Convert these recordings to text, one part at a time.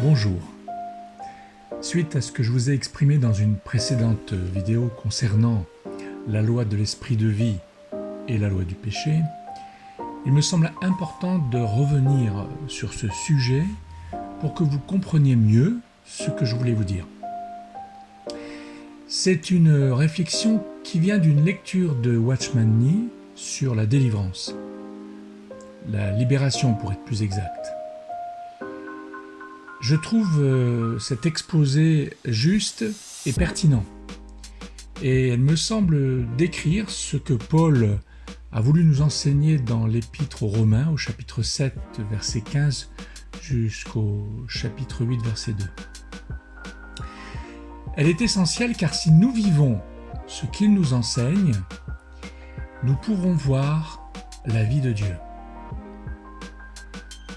Bonjour. Suite à ce que je vous ai exprimé dans une précédente vidéo concernant la loi de l'esprit de vie et la loi du péché, il me semble important de revenir sur ce sujet pour que vous compreniez mieux ce que je voulais vous dire. C'est une réflexion qui vient d'une lecture de Watchman Nee sur la délivrance, la libération pour être plus exact. Je trouve cet exposé juste et pertinent, et elle me semble décrire ce que Paul a voulu nous enseigner dans l'Épître aux Romains, au chapitre 7, verset 15, jusqu'au chapitre 8, verset 2. Elle est essentielle car si nous vivons ce qu'il nous enseigne, nous pourrons voir la vie de Dieu.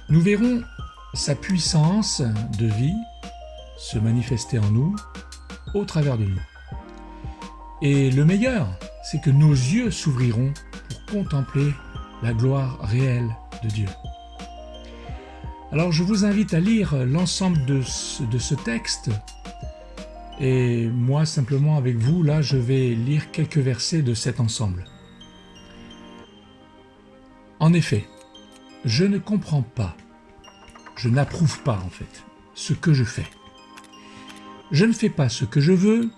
Nous verrons sa puissance de vie se manifester en nous, au travers de nous. Et le meilleur, c'est que nos yeux s'ouvriront pour contempler la gloire réelle de Dieu. Alors je vous invite à lire l'ensemble de ce texte, et moi simplement avec vous, là je vais lire quelques versets de cet ensemble. En effet, je ne comprends pas, je n'approuve pas en fait ce que je fais. Je ne fais pas ce que je veux,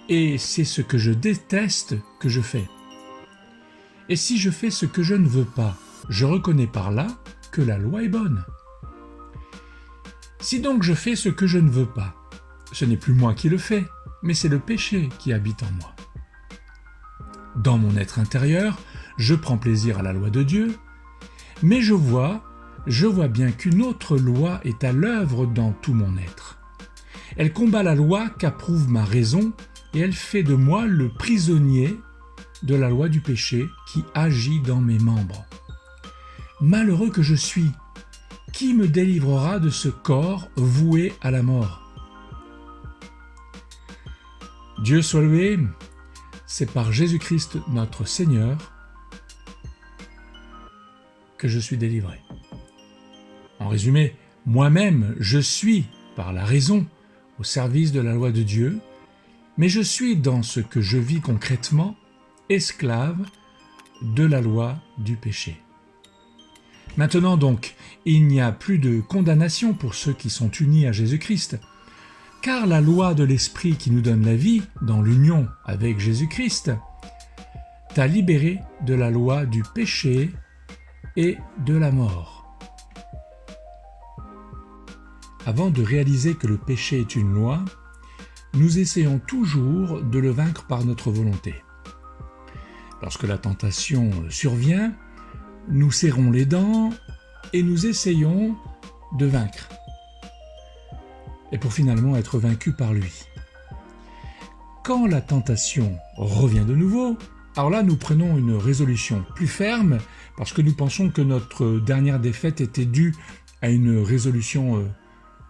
et c'est ce que je déteste que je fais. Et si je fais ce que je ne veux pas, je reconnais par là que la loi est bonne. Si donc je fais ce que je ne veux pas, ce n'est plus moi qui le fais, mais c'est le péché qui habite en moi. Dans mon être intérieur, je prends plaisir à la loi de Dieu, mais je vois bien qu'une autre loi est à l'œuvre dans tout mon être. Elle combat la loi qu'approuve ma raison et elle fait de moi le prisonnier de la loi du péché qui agit dans mes membres. Malheureux que je suis, qui me délivrera de ce corps voué à la mort? Dieu soit loué, c'est par Jésus-Christ notre Seigneur que je suis délivré. En résumé, moi-même, je suis, par la raison, au service de la loi de Dieu, mais je suis dans ce que je vis concrètement, esclave de la loi du péché. Maintenant donc, il n'y a plus de condamnation pour ceux qui sont unis à Jésus-Christ, car la loi de l'Esprit qui nous donne la vie, dans l'union avec Jésus-Christ, t'a libéré de la loi du péché et de la mort. Avant de réaliser que le péché est une loi, nous essayons toujours de le vaincre par notre volonté. Lorsque la tentation survient, nous serrons les dents et nous essayons de vaincre, et pour finalement être vaincus par lui. Quand la tentation revient de nouveau, alors là nous prenons une résolution plus ferme parce que nous pensons que notre dernière défaite était due à une résolution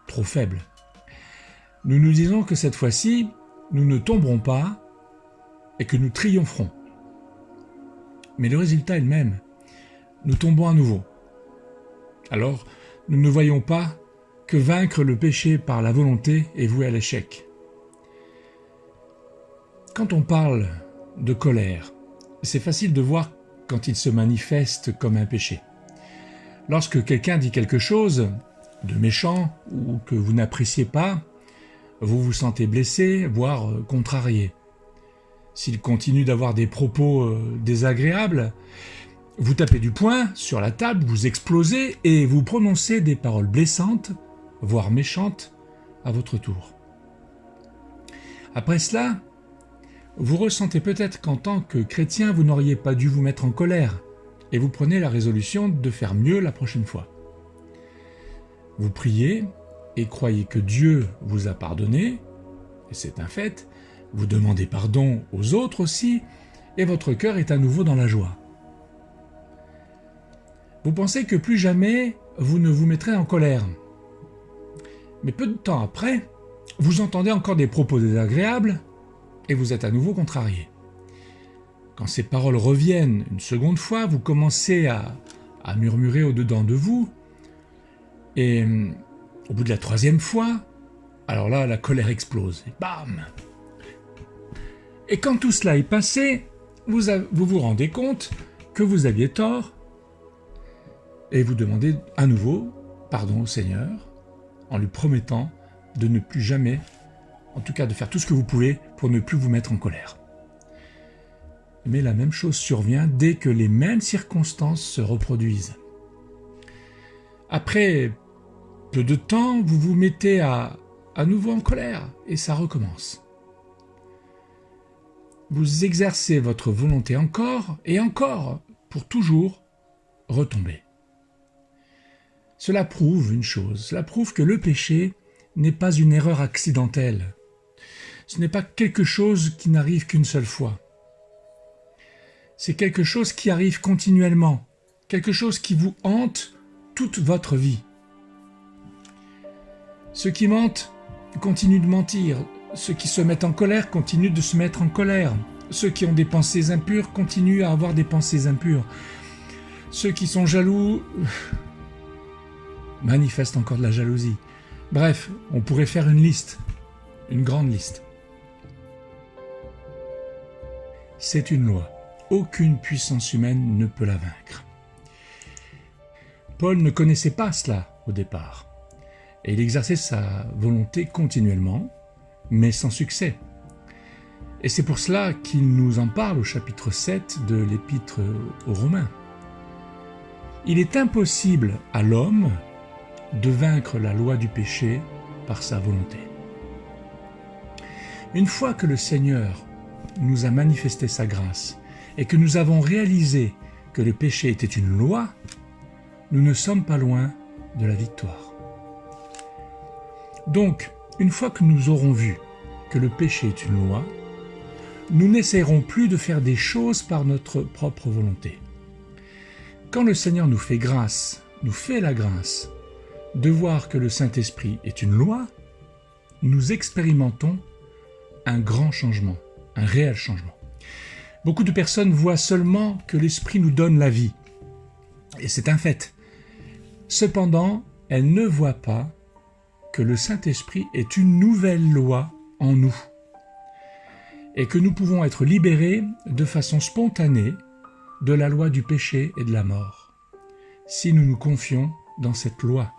trop faible. Nous nous disons que cette fois-ci, nous ne tomberons pas et que nous triompherons. Mais le résultat est le même. Nous tombons à nouveau. Alors, nous ne voyons pas que vaincre le péché par la volonté est voué à l'échec. Quand on parle de colère, c'est facile de voir quand il se manifeste comme un péché. Lorsque quelqu'un dit quelque chose de méchant ou que vous n'appréciez pas, vous vous sentez blessé, voire contrarié. S'il continue d'avoir des propos désagréables, vous tapez du poing sur la table, vous explosez et vous prononcez des paroles blessantes, voire méchantes, à votre tour. Après cela, vous ressentez peut-être qu'en tant que chrétien, vous n'auriez pas dû vous mettre en colère et vous prenez la résolution de faire mieux la prochaine fois. Vous priez et croyez que Dieu vous a pardonné, et c'est un fait, vous demandez pardon aux autres aussi, et votre cœur est à nouveau dans la joie. Vous pensez que plus jamais vous ne vous mettrez en colère. Mais peu de temps après, vous entendez encore des propos désagréables, et vous êtes à nouveau contrarié. Quand ces paroles reviennent une seconde fois, vous commencez à murmurer au-dedans de vous, et Au bout de la troisième fois, alors là, la colère explose. Et bam! Et quand tout cela est passé, vous vous rendez compte que vous aviez tort et vous demandez à nouveau pardon au Seigneur en lui promettant de ne plus jamais, en tout cas de faire tout ce que vous pouvez pour ne plus vous mettre en colère. Mais la même chose survient dès que les mêmes circonstances se reproduisent. Après peu de temps, vous vous mettez à nouveau en colère et ça recommence. Vous exercez votre volonté encore et encore pour toujours retomber. Cela prouve une chose, cela prouve que le péché n'est pas une erreur accidentelle. Ce n'est pas quelque chose qui n'arrive qu'une seule fois. C'est quelque chose qui arrive continuellement, quelque chose qui vous hante toute votre vie. Ceux qui mentent continuent de mentir, ceux qui se mettent en colère continuent de se mettre en colère, ceux qui ont des pensées impures continuent à avoir des pensées impures, ceux qui sont jaloux manifestent encore de la jalousie. Bref, on pourrait faire une liste, une grande liste. C'est une loi. Aucune puissance humaine ne peut la vaincre. Paul ne connaissait pas cela au départ, et il exerçait sa volonté continuellement, mais sans succès. Et c'est pour cela qu'il nous en parle au chapitre 7 de l'Épître aux Romains. Il est impossible à l'homme de vaincre la loi du péché par sa volonté. Une fois que le Seigneur nous a manifesté sa grâce et que nous avons réalisé que le péché était une loi, nous ne sommes pas loin de la victoire. Donc, une fois que nous aurons vu que le péché est une loi, nous n'essaierons plus de faire des choses par notre propre volonté. Quand le Seigneur nous fait grâce, nous fait la grâce de voir que le Saint-Esprit est une loi, nous expérimentons un grand changement, un réel changement. Beaucoup de personnes voient seulement que l'Esprit nous donne la vie, et c'est un fait. Cependant, elles ne voient pas que le Saint-Esprit est une nouvelle loi en nous, et que nous pouvons être libérés de façon spontanée de la loi du péché et de la mort, si nous nous confions dans cette loi,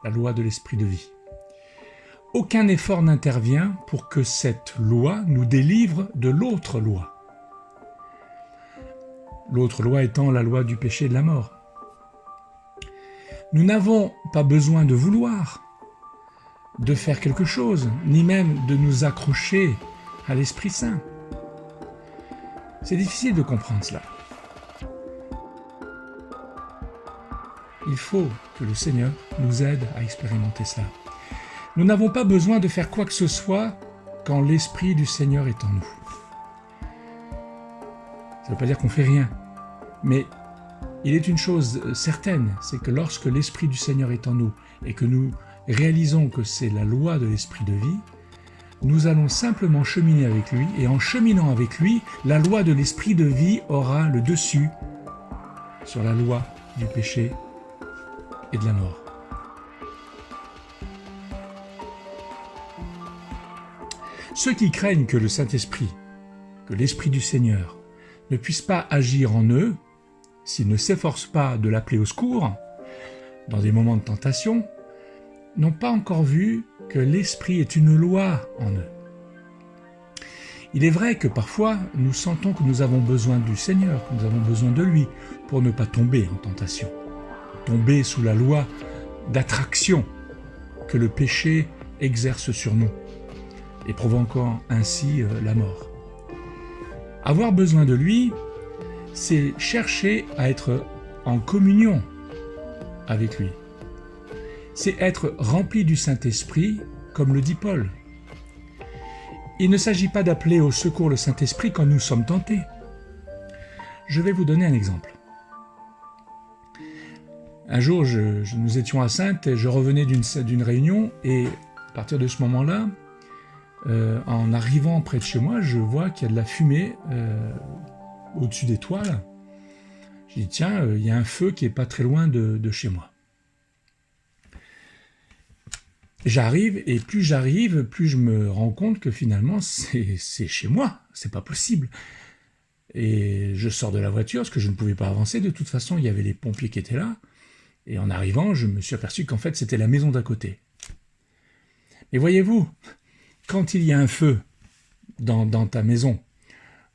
la loi de l'esprit de vie. Aucun effort n'intervient pour que cette loi nous délivre de l'autre loi. L'autre loi étant la loi du péché et de la mort. Nous n'avons pas besoin de vouloir, de faire quelque chose, ni même de nous accrocher à l'Esprit Saint. C'est difficile de comprendre cela. Il faut que le Seigneur nous aide à expérimenter cela. Nous n'avons pas besoin de faire quoi que ce soit quand l'Esprit du Seigneur est en nous. Ça ne veut pas dire qu'on ne fait rien, mais il est une chose certaine, c'est que lorsque l'Esprit du Seigneur est en nous et que nous réalisons que c'est la loi de l'Esprit de vie, nous allons simplement cheminer avec lui, et en cheminant avec lui, la loi de l'Esprit de vie aura le dessus sur la loi du péché et de la mort. Ceux qui craignent que le Saint-Esprit, que l'Esprit du Seigneur, ne puisse pas agir en eux, s'ils ne s'efforcent pas de l'appeler au secours, dans des moments de tentation, n'ont pas encore vu que l'Esprit est une loi en eux. Il est vrai que parfois, nous sentons que nous avons besoin du Seigneur, que nous avons besoin de lui, pour ne pas tomber en tentation, tomber sous la loi d'attraction que le péché exerce sur nous, et provoquant ainsi la mort. Avoir besoin de lui, c'est chercher à être en communion avec lui. C'est être rempli du Saint-Esprit, comme le dit Paul. Il ne s'agit pas d'appeler au secours le Saint-Esprit quand nous sommes tentés. Je vais vous donner un exemple. Un jour, nous étions à Saintes et je revenais d'une réunion, et à partir de ce moment-là, en arrivant près de chez moi, je vois qu'il y a de la fumée au-dessus des toits. Je dis tiens, il y a un feu qui est pas très loin de chez moi. j'arrive, et plus j'arrive, plus je me rends compte que finalement, c'est chez moi, c'est pas possible. Et je sors de la voiture, parce que je ne pouvais pas avancer, de toute façon, il y avait les pompiers qui étaient là, et en arrivant, je me suis aperçu qu'en fait, c'était la maison d'à côté. Et voyez-vous, quand il y a un feu dans ta maison,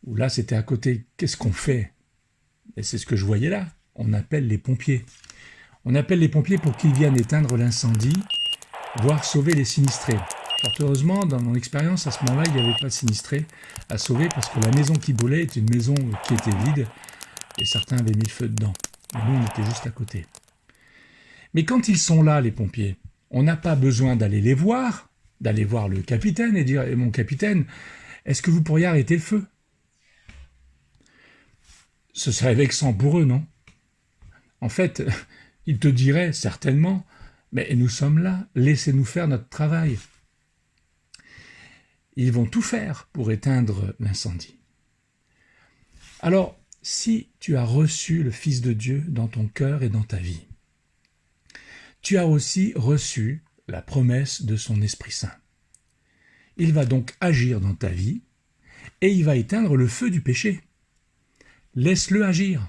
ou là c'était à côté, qu'est-ce qu'on fait? Et c'est ce que je voyais là, on appelle les pompiers. On appelle les pompiers pour qu'ils viennent éteindre l'incendie, voire sauver les sinistrés. Fort heureusement, dans mon expérience, à ce moment-là, il n'y avait pas de sinistrés à sauver parce que la maison qui brûlait était une maison qui était vide et certains avaient mis le feu dedans. Et nous, on était juste à côté. Mais quand ils sont là, les pompiers, on n'a pas besoin d'aller voir le capitaine et dire « Mon capitaine, est-ce que vous pourriez arrêter le feu ?» Ce serait vexant pour eux, non? En fait, ils te diraient certainement « Mais nous sommes là, laissez-nous faire notre travail. » Ils vont tout faire pour éteindre l'incendie. Alors, si tu as reçu le Fils de Dieu dans ton cœur et dans ta vie, tu as aussi reçu la promesse de son Esprit Saint. Il va donc agir dans ta vie et il va éteindre le feu du péché. Laisse-le agir.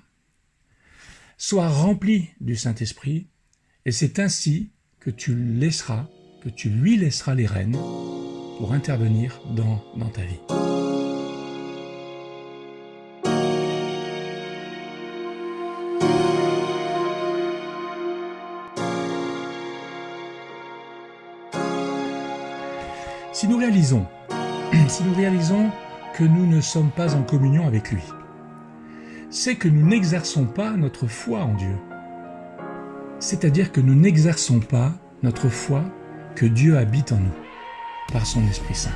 Sois rempli du Saint-Esprit et c'est ainsi que tu lui laisseras les rênes pour intervenir dans ta vie. Si nous réalisons que nous ne sommes pas en communion avec lui, c'est que nous n'exerçons pas notre foi en Dieu. C'est-à-dire que nous n'exerçons pas notre foi que Dieu habite en nous, par son Esprit Saint.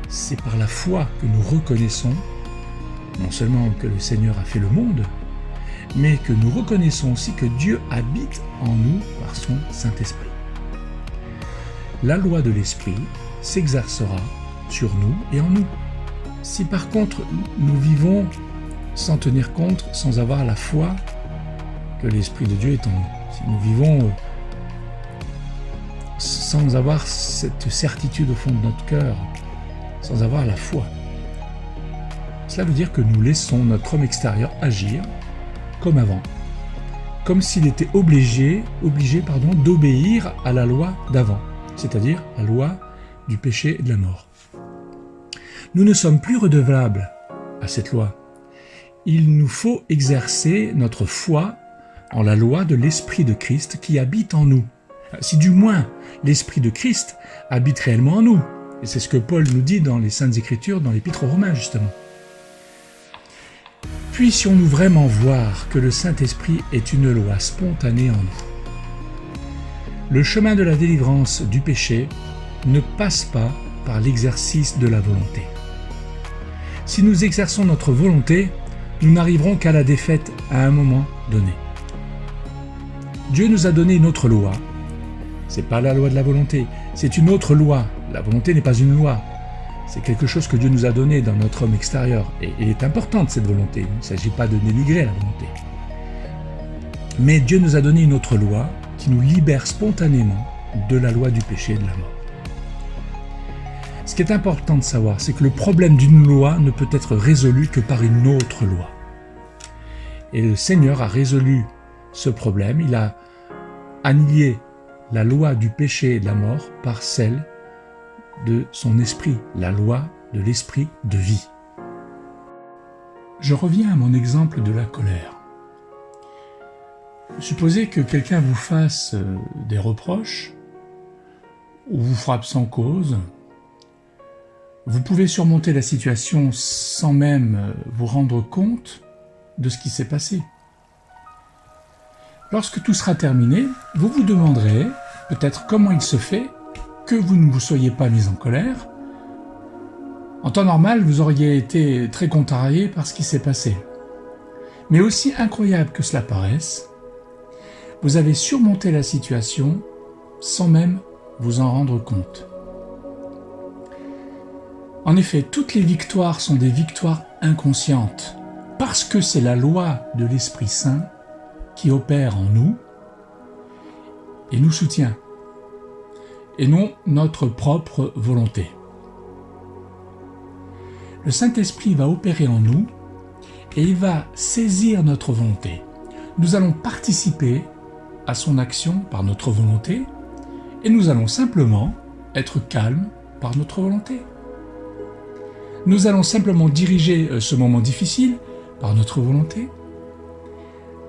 C'est par la foi que nous reconnaissons, non seulement que le Seigneur a fait le monde, mais que nous reconnaissons aussi que Dieu habite en nous par son Saint-Esprit. La loi de l'Esprit s'exercera sur nous et en nous. Si par contre nous vivons sans tenir compte, sans avoir la foi que l'Esprit de Dieu est en nous, si nous vivons sans avoir cette certitude au fond de notre cœur, sans avoir la foi, cela veut dire que nous laissons notre homme extérieur agir comme avant, comme s'il était obligé d'obéir à la loi d'avant, c'est-à-dire la loi du péché et de la mort. Nous ne sommes plus redevables à cette loi. Il nous faut exercer notre foi en la loi de l'Esprit de Christ qui habite en nous. Si du moins l'Esprit de Christ habite réellement en nous. Et c'est ce que Paul nous dit dans les Saintes Écritures, dans l'Épître aux Romains justement. Puissions-nous vraiment voir que le Saint-Esprit est une loi spontanée en nous. Le chemin de la délivrance du péché ne passe pas par l'exercice de la volonté. Si nous exerçons notre volonté, nous n'arriverons qu'à la défaite à un moment donné. Dieu nous a donné une autre loi. Ce n'est pas la loi de la volonté, c'est une autre loi. La volonté n'est pas une loi. C'est quelque chose que Dieu nous a donné dans notre homme extérieur. Et il est importante cette volonté. Il ne s'agit pas de dénigrer la volonté. Mais Dieu nous a donné une autre loi qui nous libère spontanément de la loi du péché et de la mort. Ce qui est important de savoir, c'est que le problème d'une loi ne peut être résolu que par une autre loi. Et le Seigneur a résolu ce problème. Il a annihilé la loi du péché et de la mort par celle de son esprit, la loi de l'esprit de vie. Je reviens à mon exemple de la colère. Supposez que quelqu'un vous fasse des reproches ou vous frappe sans cause. Vous pouvez surmonter la situation sans même vous rendre compte de ce qui s'est passé. Lorsque tout sera terminé, vous vous demanderez peut-être comment il se fait que vous ne vous soyez pas mis en colère. En temps normal, vous auriez été très contrarié par ce qui s'est passé. Mais aussi incroyable que cela paraisse, vous avez surmonté la situation sans même vous en rendre compte. En effet, toutes les victoires sont des victoires inconscientes, parce que c'est la loi de l'Esprit Saint, qui opère en nous et nous soutient. et non notre propre volonté. Le Saint-Esprit va opérer en nous et il va saisir notre volonté. Nous allons participer à son action par notre volonté et nous allons simplement être calmes par notre volonté. Nous allons simplement diriger ce moment difficile par notre volonté,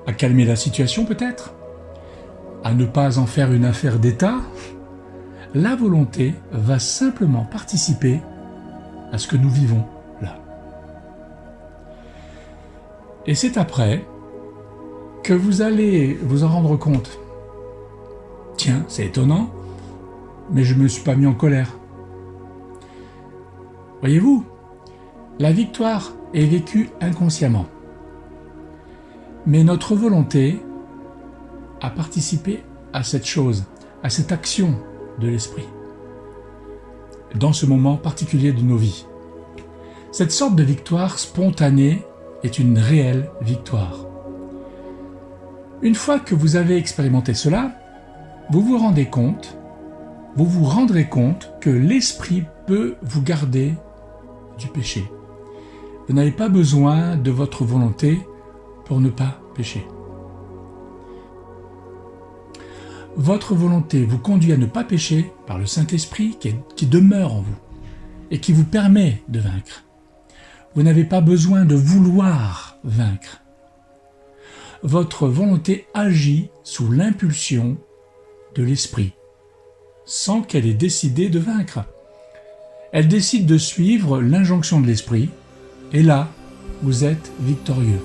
à calmer la situation peut-être, à ne pas en faire une affaire d'État. La volonté va simplement participer à ce que nous vivons là. Et c'est après que vous allez vous en rendre compte. Tiens, c'est étonnant, mais je ne me suis pas mis en colère. Voyez-vous, la victoire est vécue inconsciemment. Mais notre volonté a participé à cette chose, à cette action de l'esprit, dans ce moment particulier de nos vies. Cette sorte de victoire spontanée est une réelle victoire. Une fois que vous avez expérimenté cela, vous vous rendrez compte que l'esprit peut vous garder du péché. Vous n'avez pas besoin de votre volonté pour ne pas pécher. Votre volonté vous conduit à ne pas pécher par le Saint-Esprit qui demeure en vous et qui vous permet de vaincre. Vous n'avez pas besoin de vouloir vaincre. Votre volonté agit sous l'impulsion de l'Esprit, sans qu'elle ait décidé de vaincre. Elle décide de suivre l'injonction de l'Esprit, et là, vous êtes victorieux.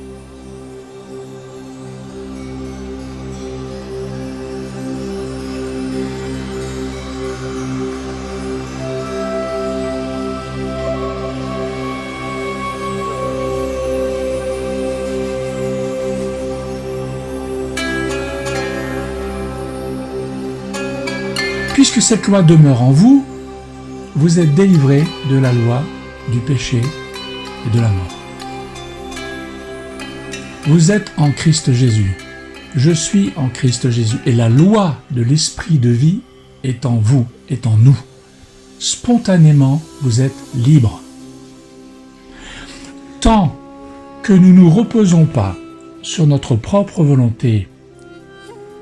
Puisque cette loi demeure en vous, vous êtes délivrés de la loi du péché et de la mort. Vous êtes en Christ Jésus. Je suis en Christ Jésus. Et la loi de l'esprit de vie est en vous, est en nous. Spontanément, vous êtes libres. Tant que nous ne nous reposons pas sur notre propre volonté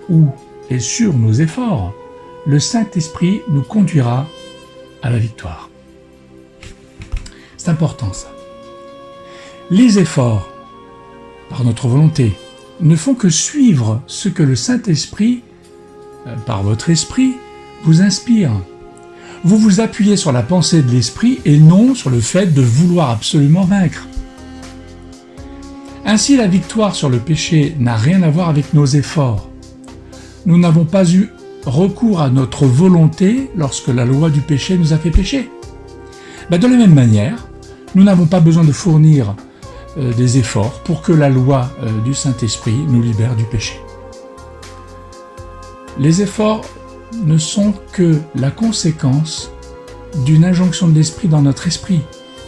ou et sur nos efforts, le Saint-Esprit nous conduira à la victoire. C'est important ça. Les efforts, par notre volonté, ne font que suivre ce que le Saint-Esprit, par votre esprit, vous inspire. Vous vous appuyez sur la pensée de l'esprit et non sur le fait de vouloir absolument vaincre. Ainsi, la victoire sur le péché n'a rien à voir avec nos efforts. Nous n'avons pas eu recours à notre volonté lorsque la loi du péché nous a fait pécher. De la même manière, nous n'avons pas besoin de fournir des efforts pour que la loi du Saint-Esprit nous libère du péché. Les efforts ne sont que la conséquence d'une injonction de l'Esprit dans notre esprit.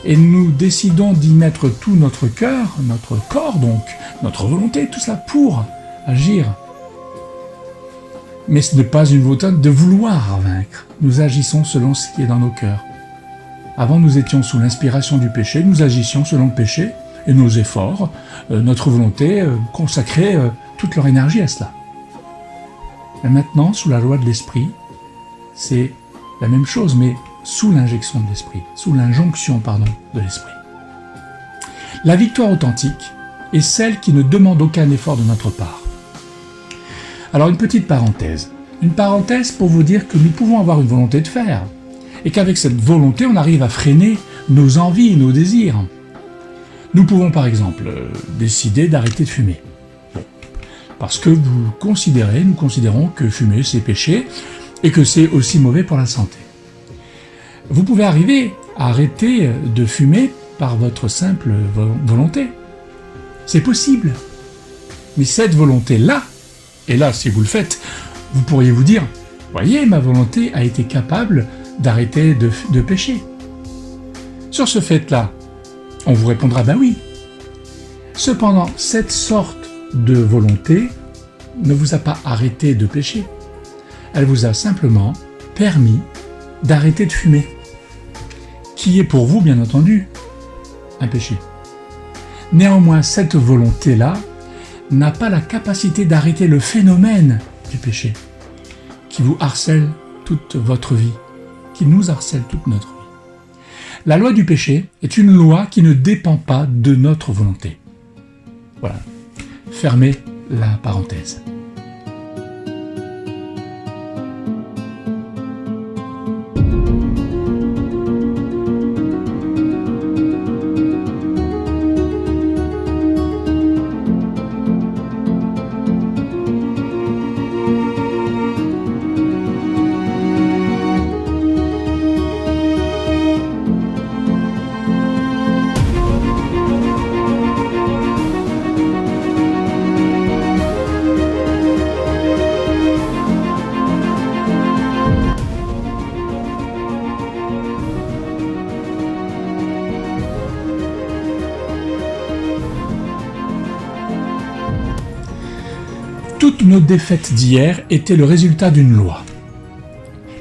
Et nous décidons d'y mettre tout notre cœur, notre corps donc, notre volonté, tout cela pour agir. Mais ce n'est pas une volonté de vouloir vaincre. Nous agissons selon ce qui est dans nos cœurs. Avant, nous étions sous l'inspiration du péché, nous agissions selon le péché, et nos efforts, notre volonté consacrait toute leur énergie à cela. Et maintenant, sous la loi de l'esprit, c'est la même chose, mais sous l'injection de l'esprit, sous l'injonction, de l'esprit. La victoire authentique est celle qui ne demande aucun effort de notre part. Alors une petite parenthèse. Une parenthèse pour vous dire que nous pouvons avoir une volonté de faire, et qu'avec cette volonté, on arrive à freiner nos envies, nos désirs. Nous pouvons par exemple décider d'arrêter de fumer. Parce que nous considérons que fumer c'est péché, et que c'est aussi mauvais pour la santé. Vous pouvez arriver à arrêter de fumer par votre simple volonté. C'est possible. Mais cette volonté-là, et là, si vous le faites, vous pourriez vous dire « Voyez, ma volonté a été capable d'arrêter de pécher. » Sur ce fait-là, on vous répondra « Ben oui. » Cependant, cette sorte de volonté ne vous a pas arrêté de pécher. Elle vous a simplement permis d'arrêter de fumer, qui est pour vous, bien entendu, un péché. Néanmoins, cette volonté-là n'a pas la capacité d'arrêter le phénomène du péché, qui vous harcèle toute votre vie, qui nous harcèle toute notre vie. La loi du péché est une loi qui ne dépend pas de notre volonté. Voilà, fermez la parenthèse. Toutes nos défaites d'hier étaient le résultat d'une loi.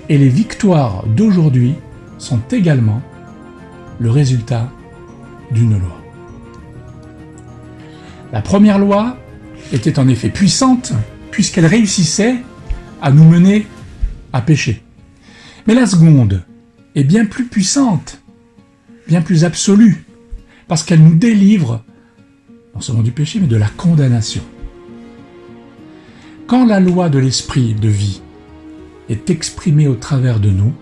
Et les victoires d'aujourd'hui sont également le résultat d'une loi. La première loi était en effet puissante puisqu'elle réussissait à nous mener à pécher. Mais la seconde est bien plus puissante, bien plus absolue, parce qu'elle nous délivre non seulement du péché, mais de la condamnation. Quand la loi de l'esprit de vie est exprimée au travers de nous,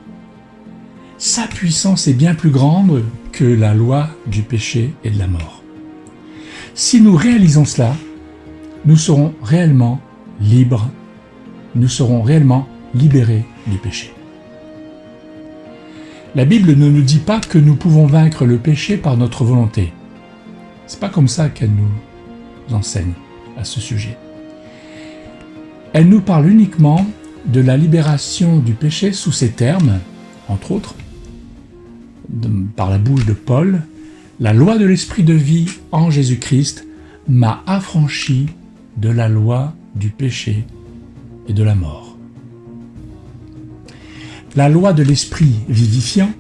sa puissance est bien plus grande que la loi du péché et de la mort. Si nous réalisons cela, nous serons réellement libres, nous serons réellement libérés du péché. La Bible ne nous dit pas que nous pouvons vaincre le péché par notre volonté. C'est pas comme ça qu'elle nous enseigne à ce sujet. Elle nous parle uniquement de la libération du péché sous ces termes, entre autres, par la bouche de Paul, la loi de l'esprit de vie en Jésus-Christ m'a affranchi de la loi du péché et de la mort. La loi de l'esprit vivifiant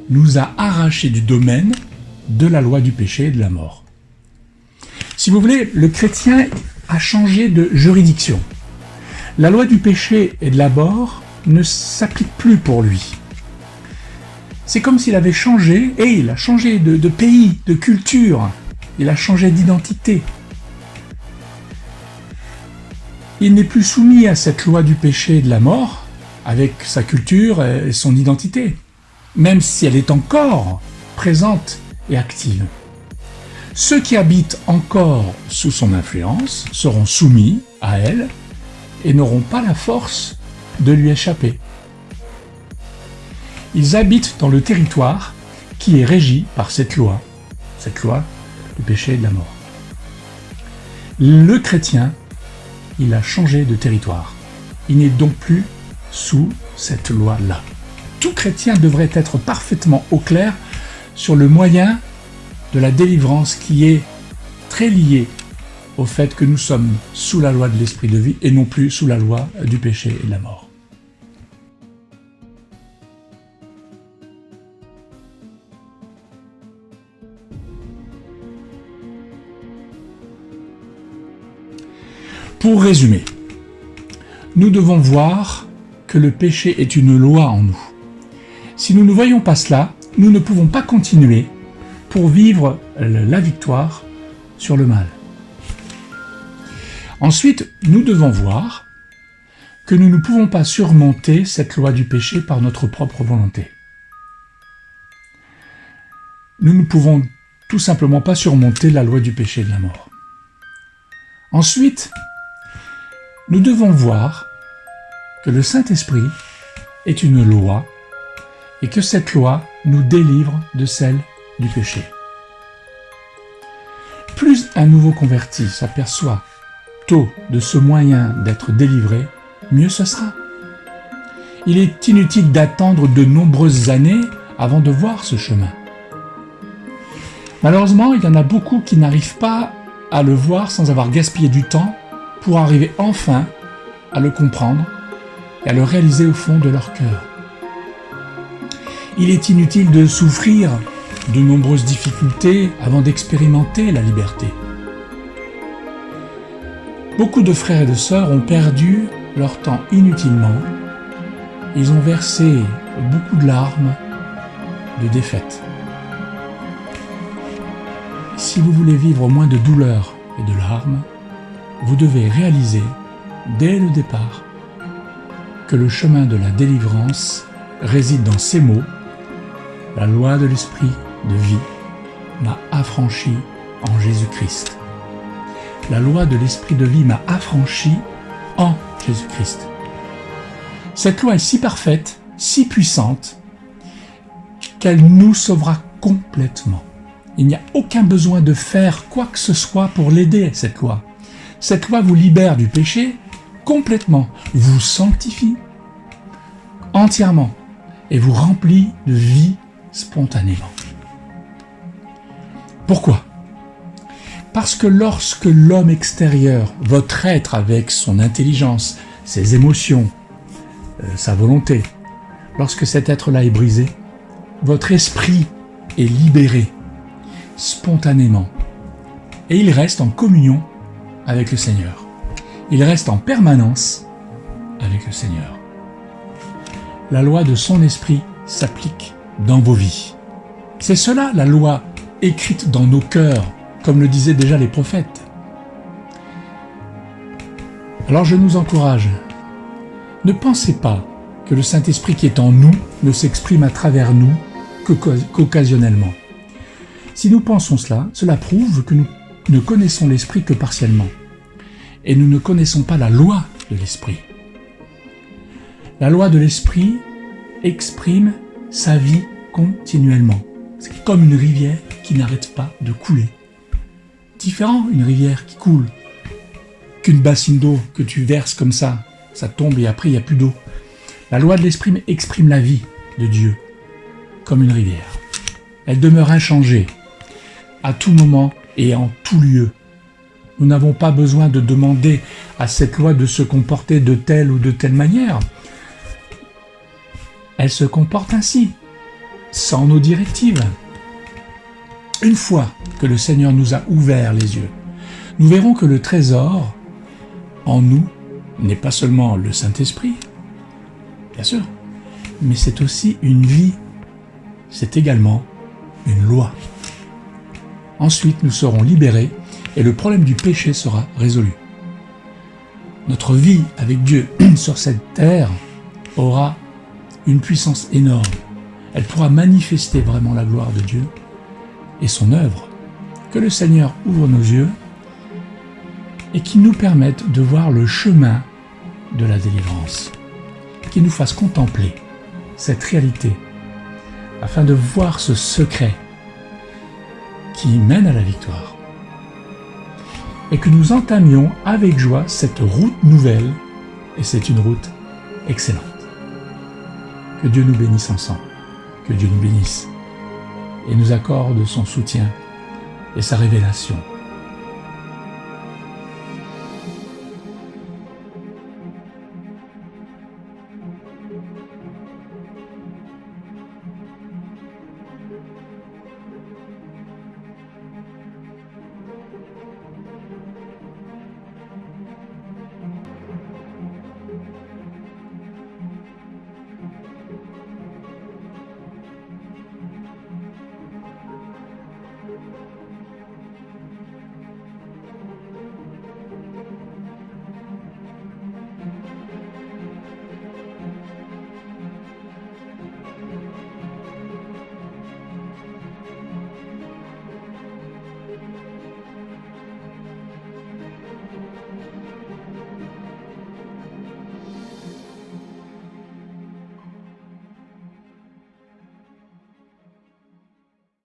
nous a arrachés du domaine de la loi du péché et de la mort. Si vous voulez, le chrétien a changé de juridiction. La loi du péché et de la mort ne s'applique plus pour lui. C'est comme s'il avait changé, et il a changé de pays, de culture, il a changé d'identité. Il n'est plus soumis à cette loi du péché et de la mort, avec sa culture et son identité, même si elle est encore présente et active. Ceux qui habitent encore sous son influence seront soumis à elle et n'auront pas la force de lui échapper. Ils habitent dans le territoire qui est régi par cette loi du péché et de la mort. Le chrétien, il a changé de territoire. Il n'est donc plus sous cette loi-là. Tout chrétien devrait être parfaitement au clair sur le moyen de la délivrance qui est très lié au fait que nous sommes sous la loi de l'esprit de vie et non plus sous la loi du péché et de la mort. Pour résumer, nous devons voir que le péché est une loi en nous. Si nous ne voyons pas cela, nous ne pouvons pas continuer pour vivre la victoire sur le mal. Ensuite, nous devons voir que nous ne pouvons pas surmonter cette loi du péché par notre propre volonté. Nous ne pouvons tout simplement pas surmonter la loi du péché et de la mort. Ensuite, nous devons voir que le Saint-Esprit est une loi et que cette loi nous délivre de celle du péché. Plus un nouveau converti s'aperçoit tôt de ce moyen d'être délivré, mieux ce sera. Il est inutile d'attendre de nombreuses années avant de voir ce chemin. Malheureusement, il y en a beaucoup qui n'arrivent pas à le voir sans avoir gaspillé du temps pour arriver enfin à le comprendre et à le réaliser au fond de leur cœur. Il est inutile de souffrir de nombreuses difficultés avant d'expérimenter la liberté. Beaucoup de frères et de sœurs ont perdu leur temps inutilement. Ils ont versé beaucoup de larmes, de défaite. Si vous voulez vivre moins de douleur et de larmes, vous devez réaliser, dès le départ, que le chemin de la délivrance réside dans ces mots: la loi de l'esprit de vie m'a affranchi en Jésus-Christ. La loi de l'esprit de vie m'a affranchi en Jésus-Christ. Cette loi est si parfaite, si puissante, qu'elle nous sauvera complètement. Il n'y a aucun besoin de faire quoi que ce soit pour l'aider, cette loi. Cette loi vous libère du péché complètement, vous sanctifie entièrement et vous remplit de vie spontanément. Pourquoi ? Parce que lorsque l'homme extérieur, votre être avec son intelligence, ses émotions, sa volonté, lorsque cet être-là est brisé, votre esprit est libéré spontanément et il reste en communion avec le Seigneur. Il reste en permanence avec le Seigneur. La loi de son esprit s'applique dans vos vies. C'est cela la loi écrite dans nos cœurs, comme le disaient déjà les prophètes. Alors je nous encourage, ne pensez pas que le Saint-Esprit qui est en nous ne s'exprime à travers nous qu'occasionnellement. Si nous pensons cela, cela prouve que nous ne connaissons l'Esprit que partiellement. Et nous ne connaissons pas la loi de l'Esprit. La loi de l'Esprit exprime sa vie continuellement. C'est comme une rivière qui n'arrête pas de couler. Différent, une rivière qui coule, qu'une bassine d'eau que tu verses comme ça tombe et après il n'y a plus d'eau. La loi de l'Esprit exprime la vie de Dieu, comme une rivière. Elle demeure inchangée, à tout moment et en tout lieu. Nous n'avons pas besoin de demander à cette loi de se comporter de telle ou de telle manière. Elle se comporte ainsi, sans nos directives. Une fois que le Seigneur nous a ouvert les yeux, nous verrons que le trésor en nous n'est pas seulement le Saint-Esprit, bien sûr, mais c'est aussi une vie, c'est également une loi. Ensuite, nous serons libérés et le problème du péché sera résolu. Notre vie avec Dieu sur cette terre aura une puissance énorme. Elle pourra manifester vraiment la gloire de Dieu et son œuvre. Que le Seigneur ouvre nos yeux et qu'il nous permette de voir le chemin de la délivrance, qu'il nous fasse contempler cette réalité afin de voir ce secret qui mène à la victoire et que nous entamions avec joie cette route nouvelle, et c'est une route excellente. Que Dieu nous bénisse ensemble, que Dieu nous bénisse et nous accorde son soutien et sa révélation